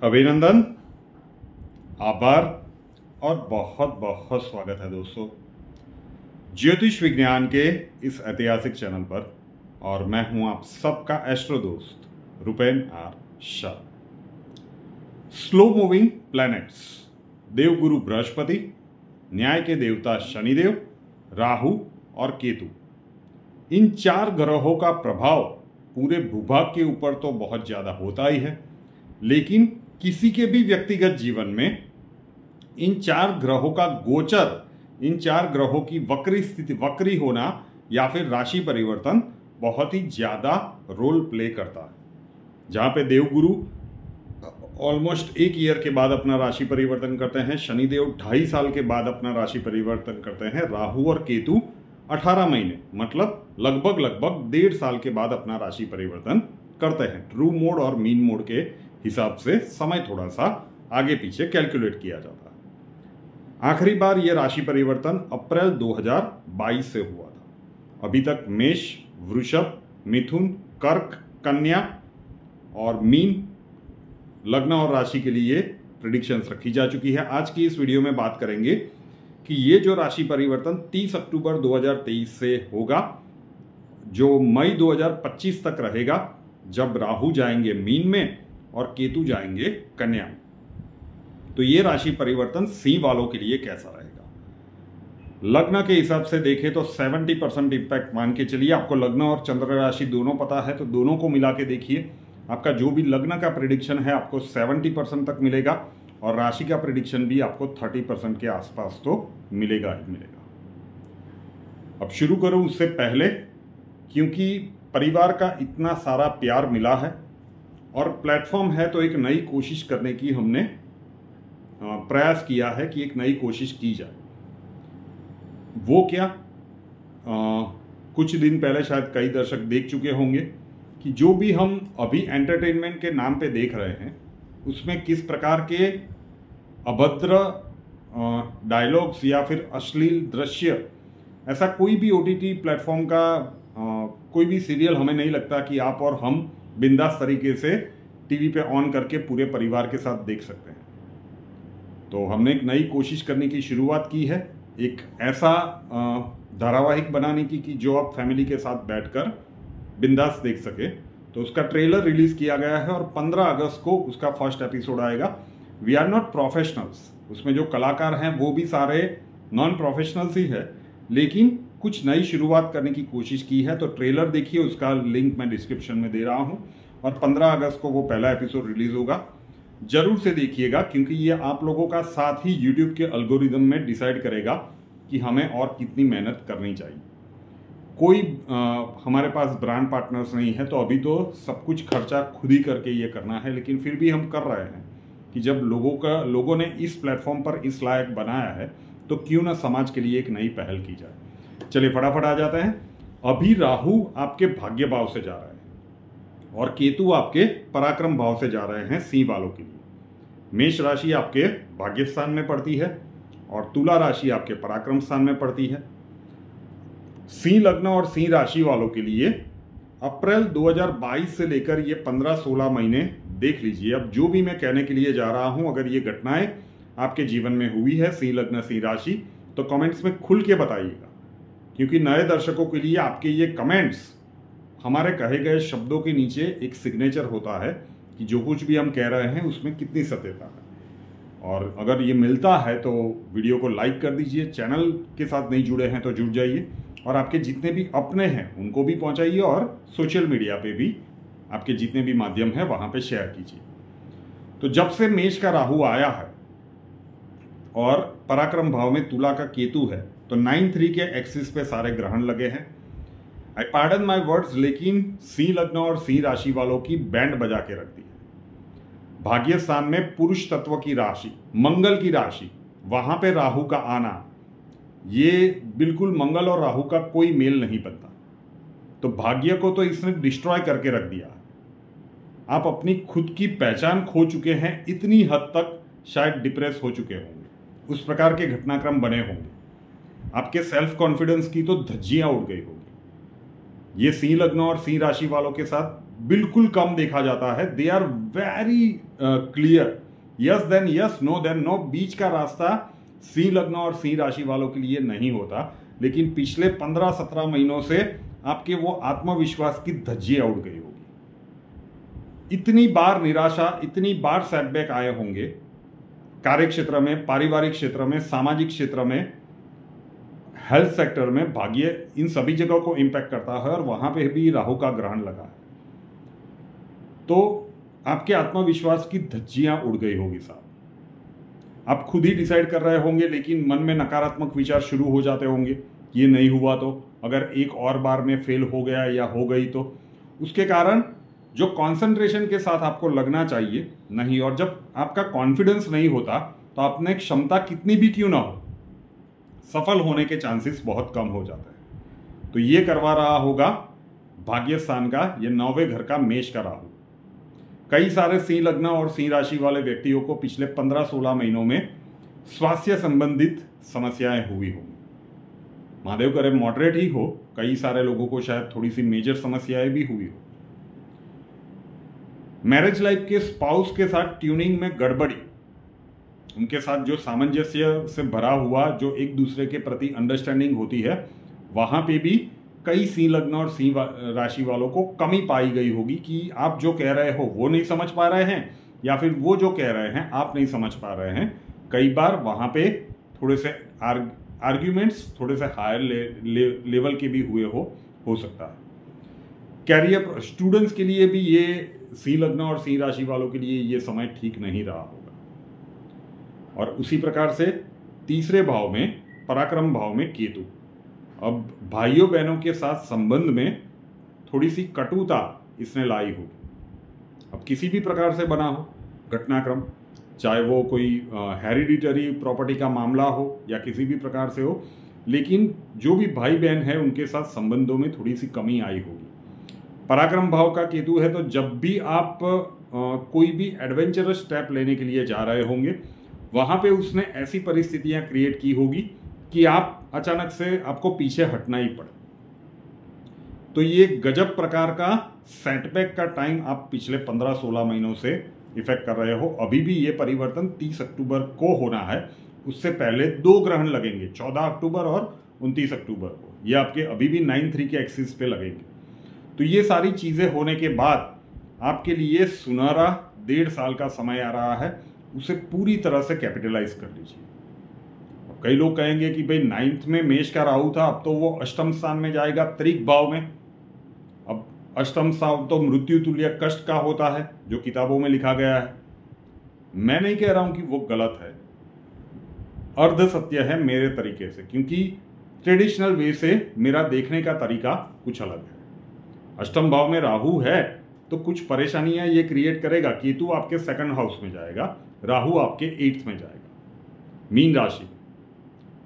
अभिनंदन, आभार और बहुत बहुत स्वागत है दोस्तों ज्योतिष विज्ञान के इस ऐतिहासिक चैनल पर। और मैं हूं आप सबका एस्ट्रो दोस्त Rupen R Shah. Slow moving planets, देवगुरु बृहस्पति, न्याय के देवता शनिदेव, राहु और केतु, इन चार ग्रहों का प्रभाव पूरे भूभाग के ऊपर तो बहुत ज़्यादा होता ही है, लेकिन किसी के भी व्यक्तिगत जीवन में इन चार ग्रहों का गोचर, इन चार ग्रहों की वक्री स्थिति, वक्री होना या फिर राशि परिवर्तन बहुत ही ज़्यादा रोल प्ले करता है। जहाँ पे देवगुरु ऑलमोस्ट 1 ईयर के बाद अपना राशि परिवर्तन करते हैं, शनिदेव 2.5 साल के बाद अपना राशि परिवर्तन करते हैं, राहु और केतु 18 महीने मतलब लगभग 1.5 साल के बाद अपना राशि परिवर्तन करते हैं। ट्रू मोड और मीन मोड के हिसाब से समय थोड़ा सा आगे पीछे कैलकुलेट किया जाता है। आखिरी बार यह राशि परिवर्तन अप्रैल 2022 से हुआ था। अभी तक मेष, वृषभ, मिथुन, कर्क, कन्या और मीन लग्न और राशि के लिए प्रेडिक्शंस रखी जा चुकी है। आज की इस वीडियो में बात करेंगे कि ये जो राशि परिवर्तन 30 अक्टूबर 2023 से होगा, जो मई 2025 तक रहेगा, जब राहु जाएंगे मीन में और केतु जाएंगे कन्या में। तो ये राशि परिवर्तन सिंह वालों के लिए कैसा रहेगा? लग्न के हिसाब से देखें तो 70% इंपैक्ट मान के चलिए। आपको लग्न और चंद्र राशि दोनों पता है, तो दोनों को मिला के देखिए। आपका जो भी लग्न का प्रेडिक्शन है आपको 70% तक मिलेगा और राशि का प्रेडिक्शन भी आपको 30% के आसपास तो मिलेगा ही मिलेगा। अब शुरू करूं उससे पहले, क्योंकि परिवार का इतना सारा प्यार मिला है और प्लेटफॉर्म है, तो एक नई कोशिश करने की हमने प्रयास किया है कि एक नई कोशिश की जाए। वो क्या, कुछ दिन पहले शायद कई दर्शक देख चुके होंगे कि जो भी हम अभी एंटरटेनमेंट के नाम पे देख रहे हैं उसमें किस प्रकार के अभद्र डायलॉग्स या फिर अश्लील दृश्य, ऐसा कोई भी OTT प्लेटफॉर्म का कोई भी सीरियल हमें नहीं लगता कि आप और हम बिंदास तरीके से टीवी पे ऑन करके पूरे परिवार के साथ देख सकते हैं। तो हमने एक नई कोशिश करने की शुरुआत की है, एक ऐसा धारावाहिक बनाने की कि जो आप फैमिली के साथ बैठकर बिंदास देख सके। तो उसका ट्रेलर रिलीज किया गया है और 15 अगस्त को उसका फर्स्ट एपिसोड आएगा। वी आर नॉट प्रोफेशनल्स, उसमें जो कलाकार हैं वो भी सारे नॉन प्रोफेशनल्स ही है, लेकिन कुछ नई शुरुआत करने की कोशिश की है। तो ट्रेलर देखिए, उसका लिंक मैं डिस्क्रिप्शन में दे रहा हूं और 15 अगस्त को वो पहला एपिसोड रिलीज होगा। जरूर से देखिएगा, क्योंकि ये आप लोगों का साथ ही यूट्यूब के एल्गोरिदम में डिसाइड करेगा कि हमें और कितनी मेहनत करनी चाहिए। कोई हमारे पास ब्रांड पार्टनर्स नहीं है, तो अभी तो सब कुछ खर्चा खुद ही करके ये करना है, लेकिन फिर भी हम कर रहे हैं कि जब लोगों ने इस प्लेटफॉर्म पर इस लायक बनाया है, तो क्यों ना समाज के लिए एक नई पहल की जाए। चलिए फटाफट आ जाते हैं। अभी राहु आपके भाग्य भाव से जा रहा है और केतु आपके पराक्रम भाव से जा रहे हैं सिंह वालों के लिए। मेष राशि आपके भाग्य स्थान में पड़ती है और तुला राशि आपके पराक्रम स्थान में पड़ती है। सिंह लग्न और सिंह राशि वालों के लिए अप्रैल 2022 से लेकर ये 15-16 महीने देख लीजिए। अब जो भी मैं कहने के लिए जा रहा हूं, अगर ये घटनाएं आपके जीवन में हुई है, सिंह लग्न सिंह राशि, तो कमेंट्स में खुल के बताइएगा, क्योंकि नए दर्शकों के लिए आपके ये कमेंट्स हमारे कहे गए शब्दों के नीचे एक सिग्नेचर होता है कि जो कुछ भी हम कह रहे हैं उसमें कितनी सत्यता है। और अगर ये मिलता है तो वीडियो को लाइक कर दीजिए, चैनल के साथ नहीं जुड़े हैं तो जुड़ जाइए और आपके जितने भी अपने हैं उनको भी पहुंचाइए और सोशल मीडिया पे भी आपके जितने भी माध्यम हैं वहां पे शेयर कीजिए। तो जब से मेष का राहु आया है और पराक्रम भाव में तुला का केतु है, तो 9-3 के एक्सिस पे सारे ग्रहण लगे हैं। आई पार्डन माई वर्ड्स, लेकिन सिंह लग्न और सिंह राशि वालों की बैंड बजा के रख दी है। भाग्य स्थान में पुरुष तत्व की राशि, मंगल की राशि, वहां पे राहु का आना, ये बिल्कुल मंगल और राहु का कोई मेल नहीं बनता। तो भाग्य को तो इसने डिस्ट्रॉय करके रख दिया। आप अपनी खुद की पहचान खो चुके हैं, इतनी हद तक शायद डिप्रेस हो चुके होंगे, उस प्रकार के घटनाक्रम बने होंगे। आपके सेल्फ कॉन्फिडेंस की तो धज्जियां उड़ गई होगी। ये सिंह लग्न और सिंह राशि वालों के साथ बिल्कुल कम देखा जाता है। They are very clear, yes then yes, no then no, बीच का रास्ता सिंह लग्न और सिंह राशि वालों के लिए नहीं होता। लेकिन पिछले 15-17 महीनों से आपके वो आत्मविश्वास की धज्जियां उड़ गई होगी। इतनी बार निराशा, इतनी बार सेटबैक आए होंगे, कार्य क्षेत्र में, पारिवारिक क्षेत्र में, सामाजिक क्षेत्र में, हेल्थ सेक्टर में, भाग्य, इन सभी जगहों को इंपैक्ट करता है और वहां पे भी राहु का ग्रहण लगा है। तो आपके आत्मविश्वास की धज्जियां उड़ गई होगी साहब। आप खुद ही डिसाइड कर रहे होंगे, लेकिन मन में नकारात्मक विचार शुरू हो जाते होंगे, ये नहीं हुआ तो, अगर एक और बार में फेल हो गया या हो गई तो। उसके कारण जो कंसंट्रेशन के साथ आपको लगना चाहिए नहीं, और जब आपका कॉन्फिडेंस नहीं होता तो आपने क्षमता कितनी भी क्यों ना हो, सफल होने के चांसेस बहुत कम हो जाते हैं। तो ये करवा रहा होगा भाग्य स्थान का ये 9वें घर का मेष का राहु। कई सारे सिंह लग्न और सिंह राशि वाले व्यक्तियों को पिछले 15-16 महीनों में स्वास्थ्य संबंधित समस्याएं हुई होंगी। महादेव करे मॉडरेट ही हो, कई सारे लोगों को शायद थोड़ी सी मेजर समस्याएं भी हुई हो। मैरिज लाइफ के स्पाउस के साथ ट्यूनिंग में गड़बड़ी, उनके साथ जो सामंजस्य से भरा हुआ जो एक दूसरे के प्रति अंडरस्टैंडिंग होती है, वहां पे भी कई सिंह लग्न और सिंह राशि वालों को कमी पाई गई होगी कि आप जो कह रहे हो वो नहीं समझ पा रहे हैं, या फिर वो जो कह रहे हैं आप नहीं समझ पा रहे हैं। कई बार वहां पे थोड़े से आर्ग्यूमेंट्स थोड़े से हायर लेवल के भी हुए हो सकता है। कैरियर स्टूडेंट्स के लिए भी ये सिंह लग्न और सिंह राशि वालों के लिए ये समय ठीक नहीं रहा होगा। और उसी प्रकार से तीसरे भाव में, पराक्रम भाव में केतु, अब भाइयों बहनों के साथ संबंध में थोड़ी सी कटुता इसने लाई होगी। अब किसी भी प्रकार से बना हो घटनाक्रम, चाहे वो कोई हेरिडिटरी प्रॉपर्टी का मामला हो या किसी भी प्रकार से हो, लेकिन जो भी भाई बहन है उनके साथ संबंधों में थोड़ी सी कमी आई होगी। पराक्रम भाव का केतु है, तो जब भी आप कोई भी एडवेंचरस स्टेप लेने के लिए जा रहे होंगे, वहां पे उसने ऐसी परिस्थितियां क्रिएट की होगी कि आप अचानक से आपको पीछे हटना ही पड़े। तो ये गजब प्रकार का सेटबैक का टाइम आप पिछले 15-16 महीनों से इफेक्ट कर रहे हो। अभी भी ये परिवर्तन 30 अक्टूबर को होना है, उससे पहले 2 ग्रहण लगेंगे, 14 अक्टूबर और 29 अक्टूबर को। ये आपके अभी भी 9-3 के एक्सिस पे लगेंगे। तो ये सारी चीजें होने के बाद आपके लिए सुनहरा 1.5 साल का समय आ रहा है, उसे पूरी तरह से कैपिटलाइज कर लीजिए। कई लोग कहेंगे कि भाई 9th में मेष का राहु था, अब तो वो अष्टम स्थान में जाएगा, त्रिक भाव में। अब अष्टम स्थान तो मृत्यु तुल्य कष्ट का होता है, जो किताबों में लिखा गया है। मैं नहीं कह रहा हूं कि वो गलत है, अर्ध सत्य है मेरे तरीके से, क्योंकि ट्रेडिशनल वे से मेरा देखने का तरीका कुछ अलग है। अष्टम भाव में राहु है तो कुछ परेशानियां ये क्रिएट करेगा। केतु आपके 2nd हाउस में जाएगा, राहु आपके 8th में जाएगा। मीन राशि,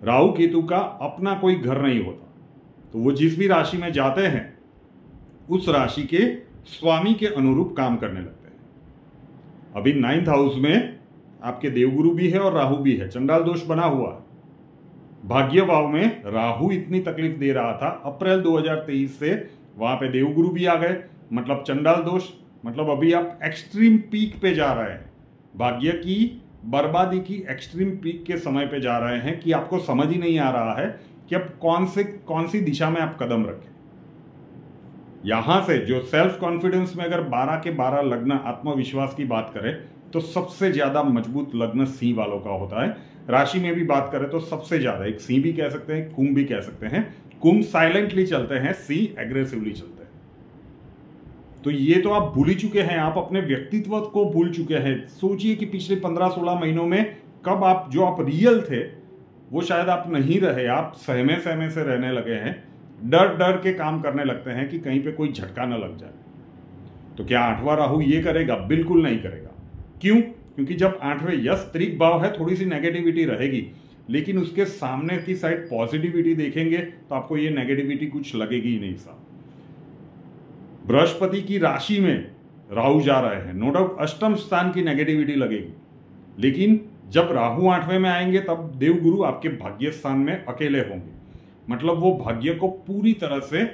राहु केतु का अपना कोई घर नहीं होता, तो वो जिस भी राशि में जाते हैं उस राशि के स्वामी के अनुरूप काम करने लगते हैं। अभी 9th हाउस में आपके देवगुरु भी है और राहु भी है, चंडाल दोष बना हुआ है। भाग्य भाव में राहु इतनी तकलीफ दे रहा था, अप्रैल 2023 से वहां पे देवगुरु भी आ गए, मतलब चंडाल दोष, मतलब अभी आप एक्सट्रीम पीक पे जा रहे हैं, भाग्य की बर्बादी की एक्सट्रीम पीक के समय पे जा रहे हैं कि आपको समझ ही नहीं आ रहा है कि अब कौन सी दिशा में आप कदम रखें। यहां से जो सेल्फ कॉन्फिडेंस में अगर 12 के 12 लग्न आत्मविश्वास की बात करें तो सबसे ज्यादा मजबूत लग्न सिंह वालों का होता है। राशि में भी बात करें तो सबसे ज्यादा, एक सिंह भी कह सकते हैं, कुंभ भी कह सकते हैं। कुंभ साइलेंटली चलते हैं, सिंह एग्रेसिवली चलते हैं। तो ये तो आप भूल ही चुके हैं, आप अपने व्यक्तित्व को भूल चुके हैं। सोचिए कि पिछले 15-16 महीनों में कब आप जो आप रियल थे वो शायद आप नहीं रहे, आप सहमे सहमे से रहने लगे हैं, डर डर के काम करने लगते हैं कि कहीं पे कोई झटका न लग जाए। तो क्या 8वां राहु ये करेगा? बिल्कुल नहीं करेगा। क्यों? क्योंकि जब 8वें यस त्रिक भाव है, थोड़ी सी नेगेटिविटी रहेगी, लेकिन उसके सामने की साइड पॉजिटिविटी देखेंगे तो आपको ये नेगेटिविटी कुछ लगेगी ही नहीं साहब। बृहस्पति की राशि में राहु जा रहे हैं, नो डाउट अष्टम स्थान की नेगेटिविटी लगेगी, लेकिन जब राहु 8वें में आएंगे तब देवगुरु आपके भाग्य स्थान में अकेले होंगे, मतलब वो भाग्य को पूरी तरह से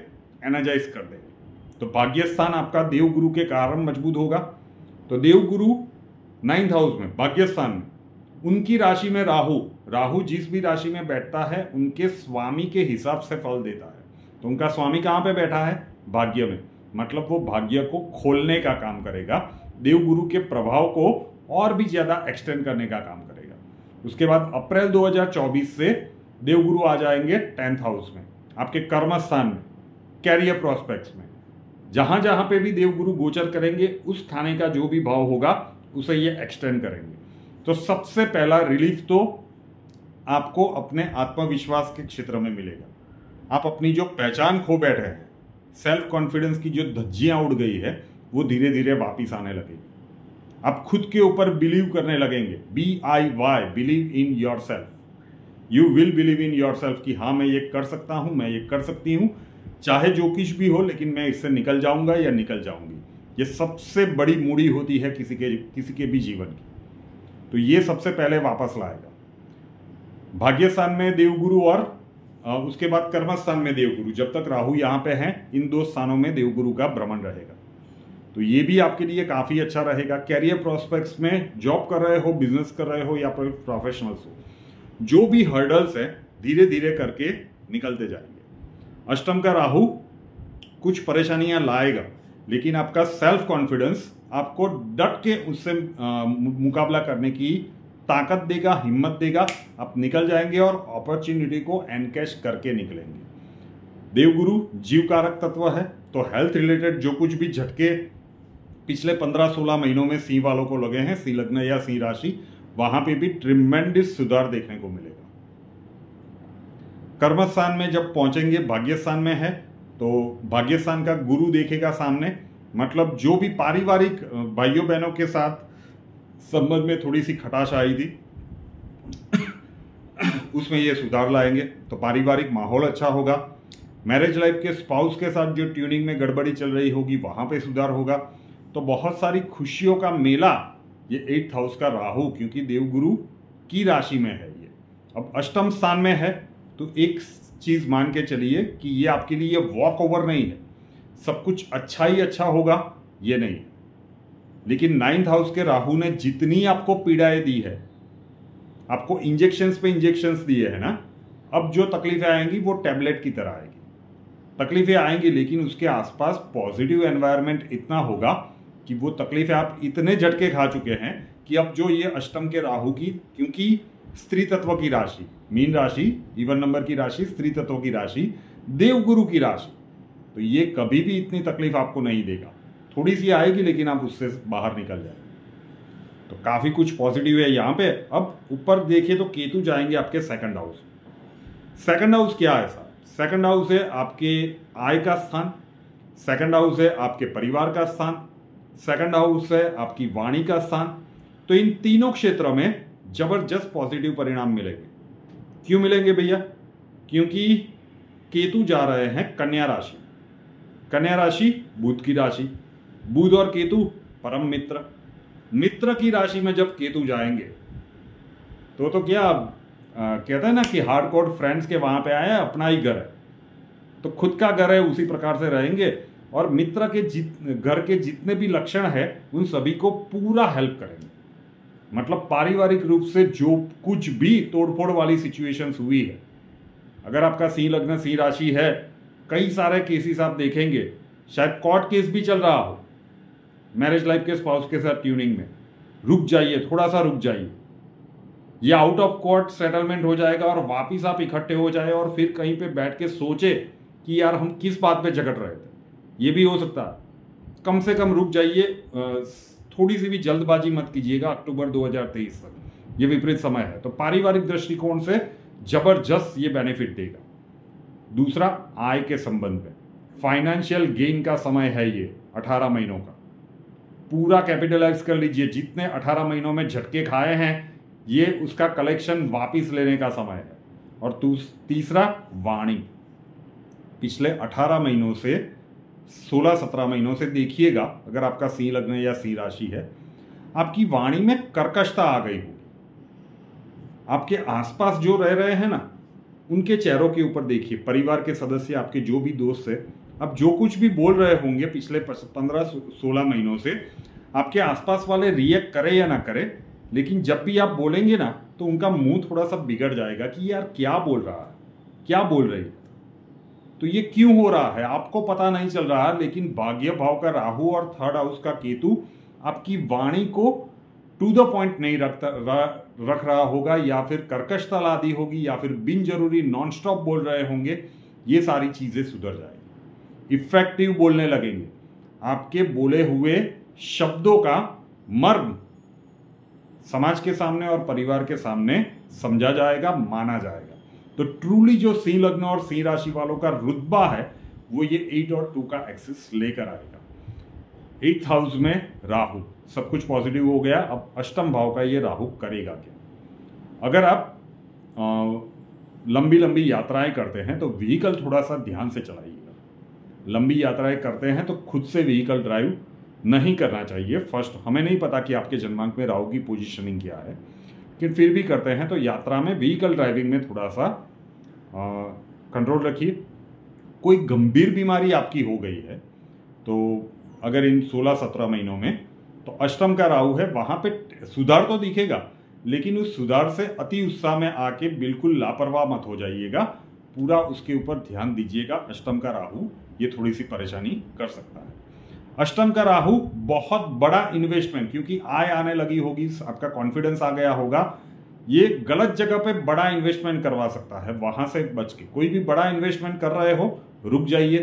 एनर्जाइज कर देंगे। तो भाग्य स्थान आपका देवगुरु के कारण मजबूत होगा। तो देवगुरु 9th हाउस में, भाग्य स्थान में, उनकी राशि में राहु, राहु जिस भी राशि में बैठता है उनके स्वामी के हिसाब से फल देता है। तो उनका स्वामी कहाँ पे बैठा है? भाग्य में, मतलब वो भाग्य को खोलने का काम करेगा, देवगुरु के प्रभाव को और भी ज्यादा एक्सटेंड करने का काम करेगा। उसके बाद अप्रैल 2024 से देवगुरु आ जाएंगे 10th हाउस में, आपके कर्म स्थान में, कैरियर प्रोस्पेक्ट्स में। जहां जहां पे भी देवगुरु गोचर करेंगे उस खाने का जो भी भाव होगा उसे ये एक्सटेंड करेंगे। तो सबसे पहला रिलीफ तो आपको अपने आत्मविश्वास के क्षेत्र में मिलेगा। आप अपनी जो पहचान खो बैठे हैं, सेल्फ कॉन्फिडेंस की जो धज्जियां उड़ गई है, वो धीरे धीरे वापिस आने लगेगी। आप खुद के ऊपर बिलीव करने लगेंगे, BIY, believe in your self. You will believe in your self कि हाँ मैं ये कर सकता हूं, मैं ये कर सकती हूं, चाहे जो कुछ भी हो, लेकिन मैं इससे निकल जाऊंगा या निकल जाऊंगी। ये सबसे बड़ी मूड़ी होती है किसी के भी जीवन की। तो ये सबसे पहले वापस लाएगा। भाग्य स्थान में देवगुरु और उसके बाद कर्म स्थान में देवगुरु, जब तक राहु यहाँ पे हैं, इन 2 स्थानों में देवगुरु का भ्रमण रहेगा। तो ये भी आपके लिए काफी अच्छा रहेगा। कैरियर प्रोस्पेक्ट्स में जॉब कर रहे हो, बिजनेस कर रहे हो या प्रोफेशनल्स हो, जो भी हर्डल्स है धीरे धीरे करके निकलते जाएंगे। अष्टम का राहु कुछ परेशानियां लाएगा, लेकिन आपका सेल्फ कॉन्फिडेंस आपको डट के उससे मुकाबला करने की ताकत देगा, हिम्मत देगा। आप निकल जाएंगे और अपॉर्चुनिटी को एनकैश करके निकलेंगे। देवगुरु जीव कारक तत्व है, तो हेल्थ रिलेटेड जो कुछ भी झटके पिछले 15-16 महीनों में सिंह वालों को लगे हैं, सिंह लग्न या सिंह राशि, वहां पे भी ट्रिमेंडस सुधार देखने को मिलेगा। कर्म स्थान में जब पहुंचेंगे, भाग्य स्थान में है, तो भाग्य स्थान का गुरु देखेगा सामने, मतलब जो भी पारिवारिक भाइयों बहनों के साथ संबंध में थोड़ी सी खटाश आई थी उसमें ये सुधार लाएंगे। तो पारिवारिक माहौल अच्छा होगा। मैरिज लाइफ के स्पाउस के साथ जो ट्यूनिंग में गड़बड़ी चल रही होगी वहां पे सुधार होगा। तो बहुत सारी खुशियों का मेला ये 8th हाउस का राहु, क्योंकि देवगुरु की राशि में है ये। अब अष्टम स्थान में है, तो एक चीज मान के चलिए कि ये आपके लिए वॉक ओवर नहीं है, सब कुछ अच्छा ही अच्छा होगा ये नहीं है। लेकिन 9th हाउस के राहु ने जितनी आपको पीड़ाएं दी है, आपको इंजेक्शंस पे इंजेक्शंस दिए है ना, अब जो तकलीफें आएंगी वो टैबलेट की तरह आएगी। तकलीफें आएंगी, लेकिन उसके आसपास पॉजिटिव एनवायरनमेंट इतना होगा कि वो तकलीफें आप इतने झटके खा चुके हैं कि अब जो ये अष्टम के राहु की, क्योंकि स्त्री तत्व की राशि, मीन राशि, इवन नंबर की राशि, स्त्री तत्व की राशि, देवगुरु की राशि, तो ये कभी भी इतनी तकलीफ आपको नहीं देगा। थोड़ी सी आएगी, लेकिन आप उससे बाहर निकल जाएंगे। तो काफी कुछ पॉजिटिव है यहाँ पे। अब ऊपर देखिए तो केतु जाएंगे आपके 2nd हाउस। 2nd हाउस क्या है सर? 2nd हाउस है आपके आय का स्थान, 2nd हाउस है आपके परिवार का स्थान, 2nd हाउस है आपकी वाणी का स्थान। तो इन तीनों क्षेत्रों में जबरदस्त पॉजिटिव परिणाम मिलेंगे। क्यों मिलेंगे भैया? क्योंकि केतु जा रहे हैं कन्या राशि। कन्या राशि बुध की राशि, बुध और केतु परम मित्र। मित्र की राशि में जब केतु जाएंगे तो क्या कहते हैं ना कि हार्डकोर फ्रेंड्स के वहां पे आए, अपना ही घर है, तो खुद का घर है उसी प्रकार से रहेंगे। और मित्र के घर के जितने भी लक्षण है उन सभी को पूरा हेल्प करेंगे। मतलब पारिवारिक रूप से जो कुछ भी तोड़फोड़ वाली सिचुएशंस हुई है, अगर आपका सिंह लग्न सिंह राशि है, कई सारे केसेस आप देखेंगे, शायद कोर्ट केस भी चल रहा हो, मैरिज लाइफ के स्पाउस के साथ ट्यूनिंग में, रुक जाइए, थोड़ा सा रुक जाइए, या आउट ऑफ कोर्ट सेटलमेंट हो जाएगा और वापिस आप इकट्ठे हो जाए और फिर कहीं पे बैठ के सोचे कि यार हम किस बात पे झगड़ रहे थे। ये भी हो सकता है। कम से कम रुक जाइए, थोड़ी सी भी जल्दबाजी मत कीजिएगा अक्टूबर 2023 तक, ये विपरीत समय है। तो पारिवारिक दृष्टिकोण से जबरदस्त ये बेनिफिट देगा। दूसरा, आय के संबंध में फाइनेंशियल गेन का समय है ये 18 महीनों का। पूरा कैपिटलाइज कर लीजिए, जितने 18 महीनों में झटके खाए हैं ये उसका कलेक्शन वापिस लेने का समय है। और तीसरा, वाणी। पिछले 18 महीनों से 16-17 महीनों से देखिएगा, अगर आपका सिंह लग्न या सिंह राशि है, आपकी वाणी में कर्कशता आ गई होगी। आपके आसपास जो रह रहे हैं ना, उनके चेहरों के ऊपर देखिए, परिवार के सदस्य, आपके जो भी दोस्त है, अब जो कुछ भी बोल रहे होंगे पिछले 15-16 महीनों से, आपके आसपास वाले रिएक्ट करे या ना करे, लेकिन जब भी आप बोलेंगे ना तो उनका मुंह थोड़ा सा बिगड़ जाएगा कि यार क्या बोल रहा है, क्या बोल रही है। तो ये क्यों हो रहा है आपको पता नहीं चल रहा है, लेकिन भाग्य भाव का राहु और थर्ड हाउस का केतु आपकी वाणी को टू द पॉइंट नहीं रख रहा होगा, या फिर कर्कशता लादी होगी, या फिर बिन जरूरी नॉन स्टॉप बोल रहे होंगे। ये सारी चीजें सुधर जाएगी, इफेक्टिव बोलने लगेंगे। आपके बोले हुए शब्दों का मर्म समाज के सामने और परिवार के सामने समझा जाएगा, माना जाएगा। तो ट्रूली जो सिंह लग्न और सिंह राशि वालों का रुतबा है वो ये 8 और 2 का एक्सिस लेकर आएगा। 8th हाउस में राहु, सब कुछ पॉजिटिव हो गया। अब अष्टम भाव का ये राहु करेगा क्या? अगर आप लंबी लंबी यात्राएं करते हैं तो व्हीकल थोड़ा सा ध्यान से चलाइएगा। लंबी यात्राएं करते हैं तो खुद से व्हीकल ड्राइव नहीं करना चाहिए। फर्स्ट, हमें नहीं पता कि आपके जन्मांक में राहु की पोजीशनिंग क्या है, लेकिन फिर भी करते हैं तो यात्रा में व्हीकल ड्राइविंग में थोड़ा सा कंट्रोल रखिए। कोई गंभीर बीमारी आपकी हो गई है तो अगर इन 16-17 महीनों में, तो अष्टम का राहु है, वहां पे सुधार तो दिखेगा, लेकिन उस सुधार से अति उत्साह में आके बिल्कुल लापरवाह मत हो जाइएगा। पूरा उसके ऊपर ध्यान दीजिएगा। अष्टम का राहु ये थोड़ी सी परेशानी कर सकता है। अष्टम का राहु बहुत बड़ा इन्वेस्टमेंट, क्योंकि आय आने लगी होगी, आपका कॉन्फिडेंस आ गया होगा, ये गलत जगह पे बड़ा इन्वेस्टमेंट करवा सकता है। वहां से बच के, कोई भी बड़ा इन्वेस्टमेंट कर रहे हो रुक जाइए।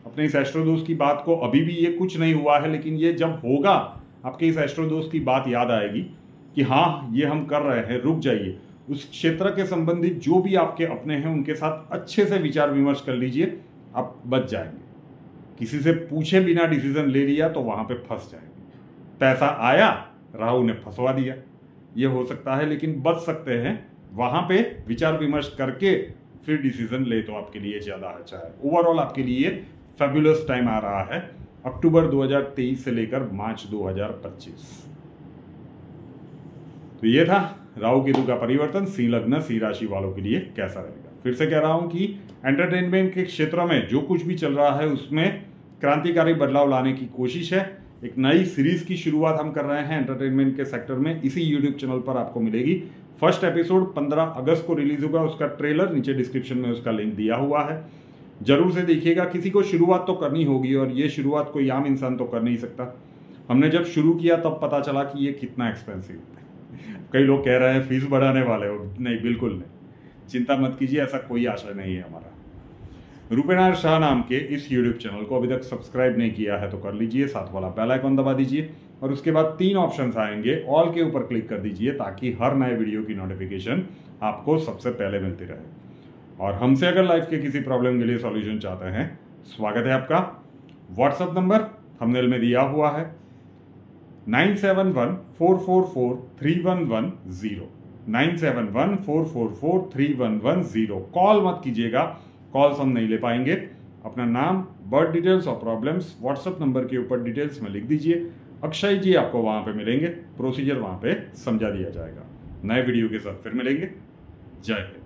अपने इस एस्ट्रोदोष की बात को, अभी भी ये कुछ नहीं हुआ है, लेकिन ये जब होगा आपके इस एस्ट्रोदोष की बात याद आएगी कि हाँ ये हम कर रहे हैं, रुक जाइए। उस क्षेत्र के संबंधित जो भी आपके अपने हैं उनके साथ अच्छे से विचार विमर्श कर लीजिए, आप बच जाएंगे। किसी से पूछे बिना डिसीजन ले लिया तो वहां पे फंस जाएंगे। पैसा आया, राहु ने फंसवा दिया, ये हो सकता है, लेकिन बच सकते हैं। वहां पे विचार विमर्श करके फिर डिसीजन ले तो आपके लिए ज्यादा अच्छा है। ओवरऑल आपके लिए फैबुलस टाइम आ रहा है, अक्टूबर 2023 से लेकर मार्च 2025। तो ये था राहु केतु का परिवर्तन सिंह लग्न सिंह राशि वालों के लिए कैसा रहेगा। फिर से कह रहा हूं कि एंटरटेनमेंट के क्षेत्र में जो कुछ भी चल रहा है उसमें क्रांतिकारी बदलाव लाने की कोशिश है। एक नई सीरीज की शुरुआत हम कर रहे हैं एंटरटेनमेंट के सेक्टर में, इसी यूट्यूब चैनल पर आपको मिलेगी। फर्स्ट एपिसोड 15 अगस्त को रिलीज होगा, उसका ट्रेलर नीचे डिस्क्रिप्शन में उसका लिंक दिया हुआ है, जरूर से देखिएगा। किसी को शुरुआत तो करनी होगी, और ये शुरुआत कोई आम इंसान तो कर नहीं सकता। हमने जब शुरू किया तब पता चला कि ये कितना एक्सपेंसिव है। कई लोग कह रहे हैं फीस बढ़ाने वाले हो, नहीं, बिल्कुल नहीं, चिंता मत कीजिए, ऐसा कोई आशा नहीं है हमारा। रूपेनारायण शाह नाम के इस यूट्यूब चैनल को अभी तक सब्सक्राइब नहीं किया है तो कर लीजिए, साथ वाला बेल आइकन दबा दीजिए, और उसके बाद 3 ऑप्शंस आएंगे, ऑल के ऊपर क्लिक कर दीजिए ताकि हर नए वीडियो की नोटिफिकेशन आपको सबसे पहले मिलती रहे। और हमसे अगर लाइफ के किसी प्रॉब्लम के लिए सॉल्यूशन चाहते हैं, स्वागत है आपका। व्हाट्सएप नंबर थंबनेल में दिया हुआ है, 9714443110, 9714443110। कॉल मत कीजिएगा, कॉल्स हम नहीं ले पाएंगे। अपना नाम, बर्थ डिटेल्स और प्रॉब्लम्स व्हाट्सएप नंबर के ऊपर डिटेल्स में लिख दीजिए। अक्षय जी आपको वहां पे मिलेंगे, प्रोसीजर वहां पे समझा दिया जाएगा। नए वीडियो के साथ फिर मिलेंगे। जय हिंद।